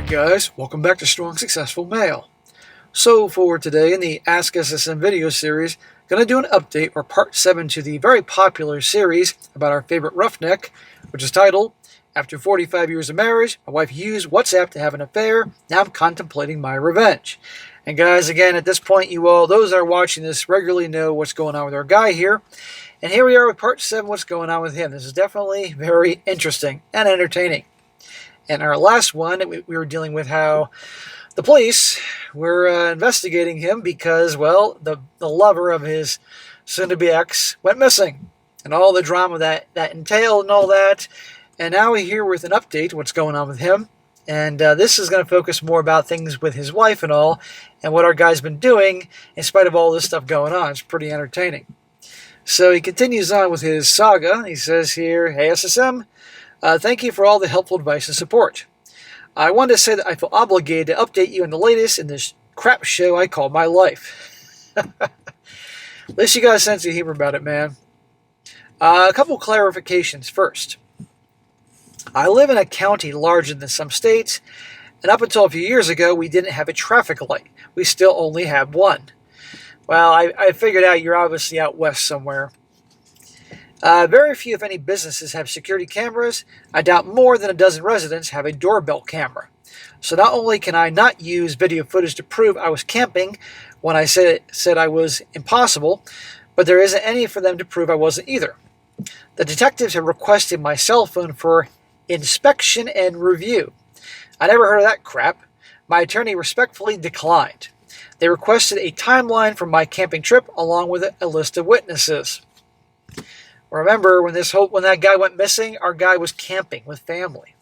Hey guys, welcome back to Strong Successful Male. So for today in the Ask SSM video series, going to do an update or part 7 to the very popular series about our favorite roughneck, which is titled, After 45 Years of Marriage, my wife used WhatsApp to have an affair, now I'm contemplating my revenge. And guys, again, at this point, you all, those that are watching this regularly know what's going on with our guy here. And here we are with part 7, what's going on with him. This is definitely very interesting and entertaining. And our last one, we were dealing with how the police were investigating him because, well, the lover of his soon-to-be ex went missing. And all the drama that entailed and all that. And now we're here with an update, what's going on with him. And this is going to focus more about things with his wife and all, and what our guy's been doing in spite of all this stuff going on. It's pretty entertaining. So he continues on with his saga. He says here, hey SSM, thank you for all the helpful advice and support. I wanted to say that I feel obligated to update you on the latest in this crap show I call my life. At least you got a sense of humor about it, man. A couple clarifications first. I live in a county larger than some states, and up until a few years ago, we didn't have a traffic light. We still only have one. Well, I figured out you're obviously out west somewhere. Very few, if any, businesses have security cameras. I doubt more than a dozen residents have a doorbell camera. So not only can I not use video footage to prove I was camping when I said I was impossible, but there isn't any for them to prove I wasn't either. The detectives have requested my cell phone for inspection and review. I never heard of that crap. My attorney respectfully declined. They requested a timeline for my camping trip along with a list of witnesses. Remember, when that guy went missing, our guy was camping with family.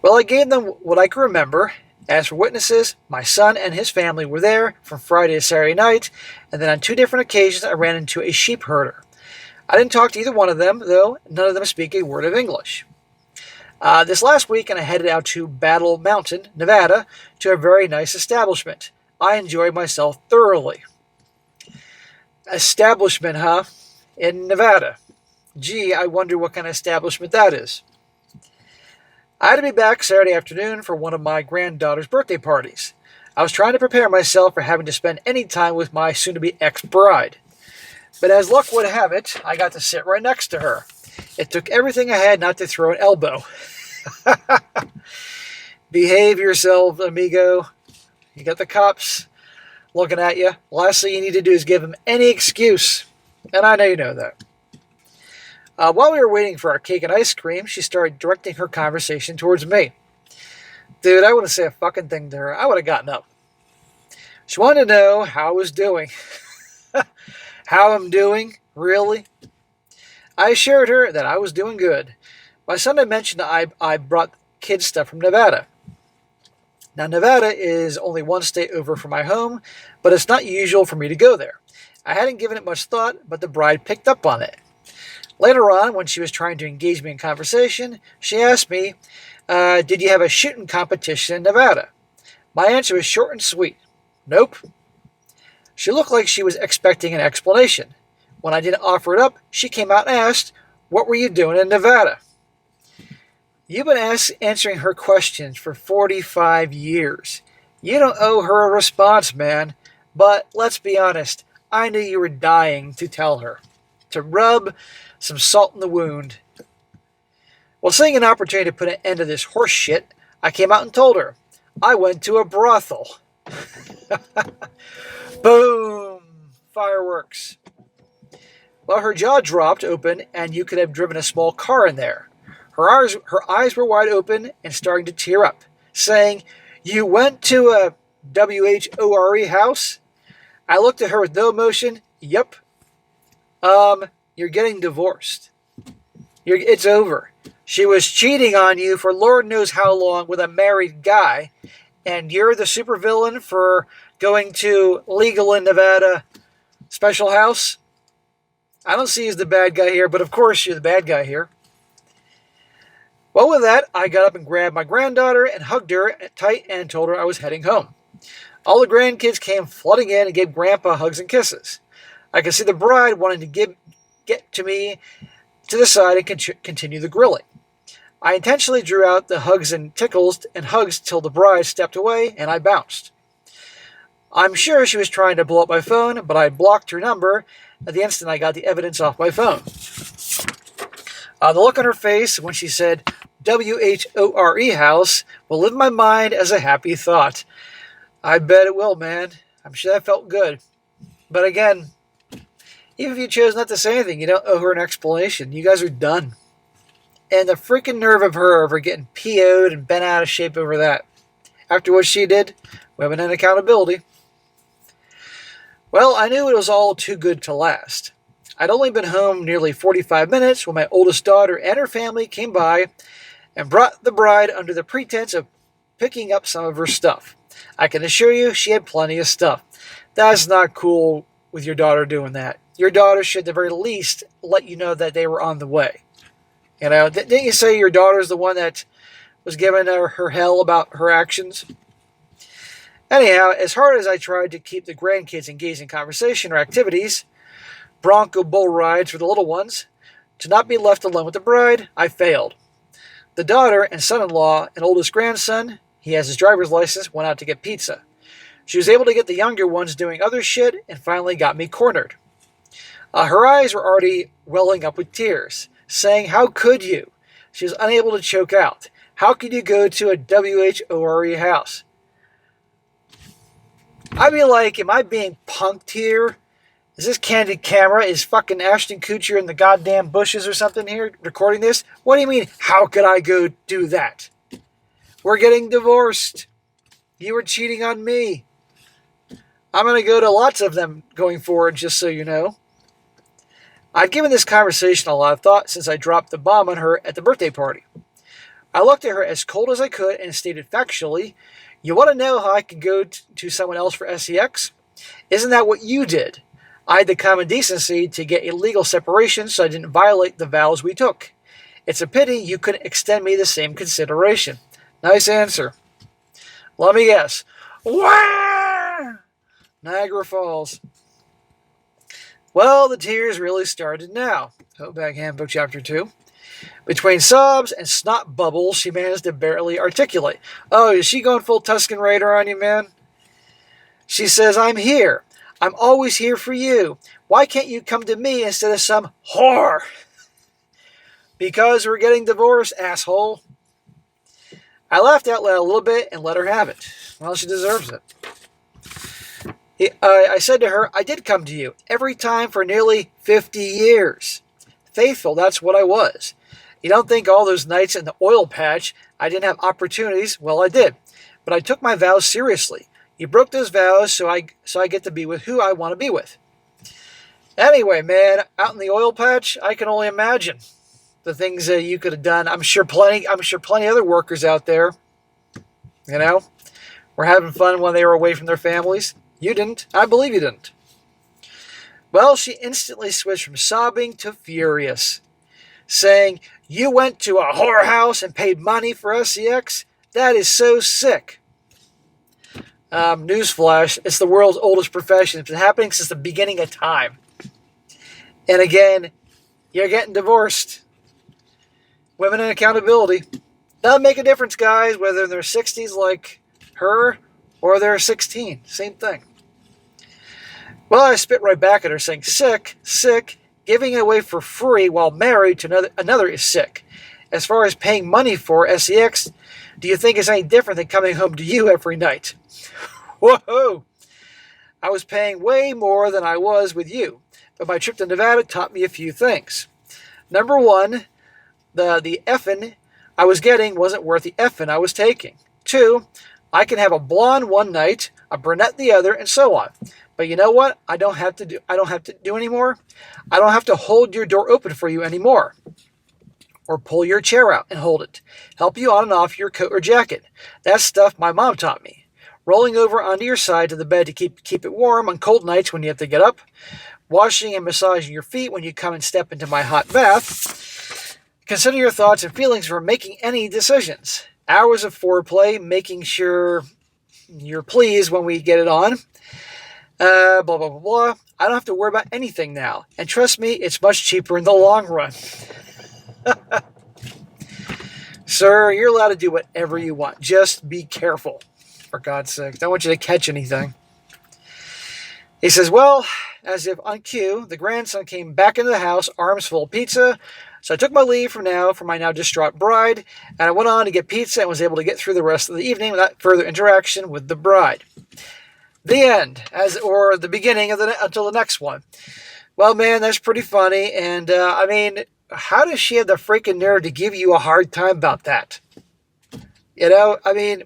Well, I gave them what I could remember. As for witnesses, my son and his family were there from Friday to Saturday night, and then on 2 different occasions I ran into a sheep herder. I didn't talk to either one of them, though none of them speak a word of English. This last week, I headed out to Battle Mountain, Nevada, to a very nice establishment. I enjoyed myself thoroughly. Establishment, huh? In Nevada. Gee, I wonder what kind of establishment that is. I had to be back Saturday afternoon for one of my granddaughter's birthday parties. I was trying to prepare myself for having to spend any time with my soon-to-be ex-bride. But as luck would have it, I got to sit right next to her. It took everything I had not to throw an elbow. Behave yourself, amigo. You got the cops looking at you. Last thing you need to do is give them any excuse. And I know you know that. While we were waiting for our cake and ice cream, she started directing her conversation towards me. Dude, I wouldn't say a fucking thing to her. I would have gotten up. She wanted to know how I was doing. How I'm doing? Really? I assured her that I was doing good. My son had mentioned that I brought kids stuff from Nevada. Now, Nevada is only one state over from my home, but it's not usual for me to go there. I hadn't given it much thought, but the bride picked up on it. Later on, when she was trying to engage me in conversation, she asked me, did you have a shooting competition in Nevada? My answer was short and sweet. Nope. She looked like she was expecting an explanation. When I didn't offer it up, she came out and asked, what were you doing in Nevada? You've been answering her questions for 45 years. You don't owe her a response, man. But let's be honest, I knew you were dying to tell her, to rub some salt in the wound. Well, seeing an opportunity to put an end to this horse shit, I came out and told her. I went to a brothel. Boom! Fireworks. Well, her jaw dropped open, and you could have driven a small car in there. Her eyes were wide open and starting to tear up, saying, you went to a WHORE house? I looked at her with no emotion. Yep. You're getting divorced. It's over. She was cheating on you for Lord knows how long with a married guy, and you're the supervillain for going to legal in Nevada special house? I don't see you as the bad guy here, but of course you're the bad guy here. Well, with that, I got up and grabbed my granddaughter and hugged her tight and told her I was heading home. All the grandkids came flooding in and gave Grandpa hugs and kisses. I could see the bride wanting to get to me to the side and continue the grilling. I intentionally drew out the hugs and tickles and hugs till the bride stepped away and I bounced. I'm sure she was trying to blow up my phone, but I blocked her number at the instant I got the evidence off my phone. The look on her face when she said WHORE house will live in my mind as a happy thought. I bet it will, man. I'm sure that felt good. But again, even if you chose not to say anything, you don't owe her an explanation. You guys are done. And the freaking nerve of her over getting PO'd and bent out of shape over that. After what she did, women and accountability. Well, I knew it was all too good to last. I'd only been home nearly 45 minutes when my oldest daughter and her family came by and brought the bride under the pretense of picking up some of her stuff. I can assure you she had plenty of stuff. That's not cool with your daughter doing that. Your daughter should at the very least let you know that they were on the way. You know, didn't you say your daughter's the one that was giving her hell about her actions? Anyhow, as hard as I tried to keep the grandkids engaged in conversation or activities, bronco bull rides for the little ones, to not be left alone with the bride, I failed. The daughter and son-in-law and oldest grandson, he has his driver's license, went out to get pizza. She was able to get the younger ones doing other shit and finally got me cornered. Her eyes were already welling up with tears, saying, "How could you?" She was unable to choke out. "How could you go to a WHORE house?" I'd be like, am I being punked here? Is this candid camera? Is fucking Ashton Kutcher in the goddamn bushes or something here recording this? What do you mean, how could I go do that? We're getting divorced. You were cheating on me. I'm going to go to lots of them going forward, just so you know. I'd given this conversation a lot of thought since I dropped the bomb on her at the birthday party. I looked at her as cold as I could and stated factually, "You want to know how I could go to someone else for sex? Isn't that what you did? I had the common decency to get a legal separation so I didn't violate the vows we took. It's a pity you couldn't extend me the same consideration." Nice answer. Let me guess. Wah! Niagara Falls. Well, the tears really started now. Hotbag Handbook Chapter 2. Between sobs and snot bubbles, she managed to barely articulate. Oh, is she going full Tusken Raider on you, man? She says, "I'm here. I'm always here for you. Why can't you come to me instead of some whore?" Because we're getting divorced, asshole. I laughed out loud a little bit and let her have it. Well, she deserves it. I said to her, "I did come to you every time for nearly 50 years. Faithful, that's what I was. You don't think all those nights in the oil patch I didn't have opportunities? Well, I did. But I took my vows seriously. You broke those vows, so I get to be with who I want to be with." Anyway, man, out in the oil patch, I can only imagine the things that you could have done. I'm sure plenty other workers out there, you know, were having fun when they were away from their families. You didn't. I believe you didn't. Well, she instantly switched from sobbing to furious, saying, "You went to a whorehouse and paid money for sex? That is so sick." Newsflash, it's the world's oldest profession. It's been happening since the beginning of time. And again, you're getting divorced. Women and accountability. Doesn't make a difference, guys, whether they're 60s like her or they're 16. Same thing. Well, I spit right back at her saying, sick, giving it away for free while married to another is sick. As far as paying money for sex, do you think it's any different than coming home to you every night? Whoa! I was paying way more than I was with you, but my trip to Nevada taught me a few things. Number one, the effing I was getting wasn't worth the effing I was taking. Two, I can have a blonde one night, a brunette the other, and so on. But you know what? I don't have to do anymore. I don't have to hold your door open for you anymore. Or pull your chair out and hold it. Help you on and off your coat or jacket. That's stuff my mom taught me. Rolling over onto your side of the bed to keep it warm on cold nights when you have to get up. Washing and massaging your feet when you come and step into my hot bath. Consider your thoughts and feelings for making any decisions. Hours of foreplay, making sure you're pleased when we get it on. Blah, blah, blah, blah. I don't have to worry about anything now. And trust me, it's much cheaper in the long run. Sir, you're allowed to do whatever you want. Just be careful, for God's sake. Don't want you to catch anything. He says, well, as if on cue, the grandson came back into the house, arms full of pizza. So I took my leave for my now distraught bride, and I went on to get pizza and was able to get through the rest of the evening without further interaction with the bride. The end, or the beginning of until the next one. Well, man, that's pretty funny, and I mean, how does she have the freaking nerve to give you a hard time about that? You know, I mean,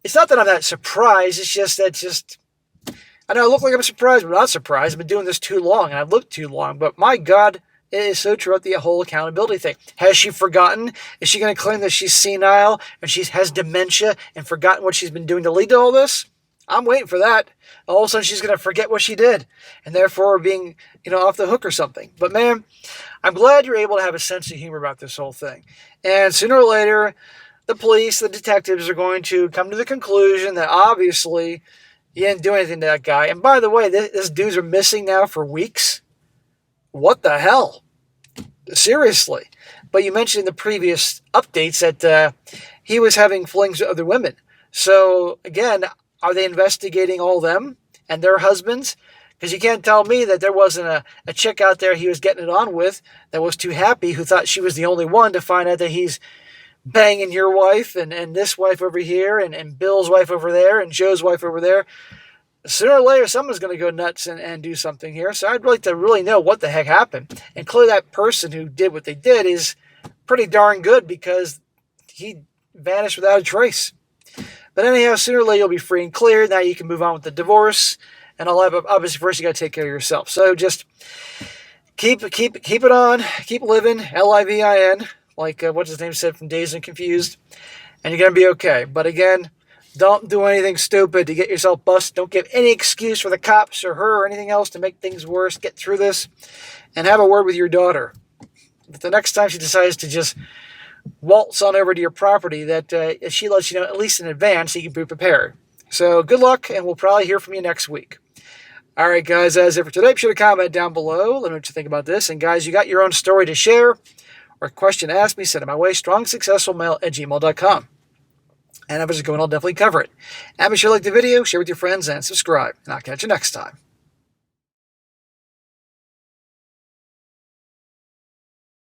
it's not that I'm that surprised, it's just that I know I look like I'm surprised, but I'm not surprised. I've been doing this too long, and I've looked too long, but my God, it is so true about the whole accountability thing. Has she forgotten? Is she going to claim that she's senile and she has dementia and forgotten what she's been doing to lead to all this? I'm waiting for that. All of a sudden, she's going to forget what she did and therefore being, off the hook or something. But man, I'm glad you're able to have a sense of humor about this whole thing. And sooner or later, the police, the detectives are going to come to the conclusion that obviously you didn't do anything to that guy. And by the way, this dudes are missing now for weeks. What the hell? Seriously. But you mentioned in the previous updates that he was having flings with other women. So again, are they investigating all them and their husbands? Because you can't tell me that there wasn't a chick out there he was getting it on with that was too happy, who thought she was the only one, to find out that he's banging your wife and this wife over here and Bill's wife over there and Joe's wife over there. Sooner or later, someone's going to go nuts and do something here. So I'd like to really know what the heck happened. And clearly that person who did what they did is pretty darn good, because he vanished without a trace. But anyhow, sooner or later you'll be free and clear. Now you can move on with the divorce. And obviously first you got to take care of yourself. So just keep it on. Keep living. LIVIN. Like what's his name said from Dazed and Confused. And you're going to be okay. But again, don't do anything stupid to get yourself busted. Don't give any excuse for the cops or her or anything else to make things worse. Get through this and have a word with your daughter. But the next time she decides to just waltz on over to your property, that she lets you know at least in advance so you can be prepared. So good luck, and we'll probably hear from you next week. All right, guys, that's it for today. Be sure to comment down below. Let me know what you think about this. And guys, you got your own story to share or question to ask me, send it my way, strongsuccessfulmale@gmail.com. And if it's going, I'll definitely cover it. And be sure to like the video, share with your friends, and subscribe. And I'll catch you next time.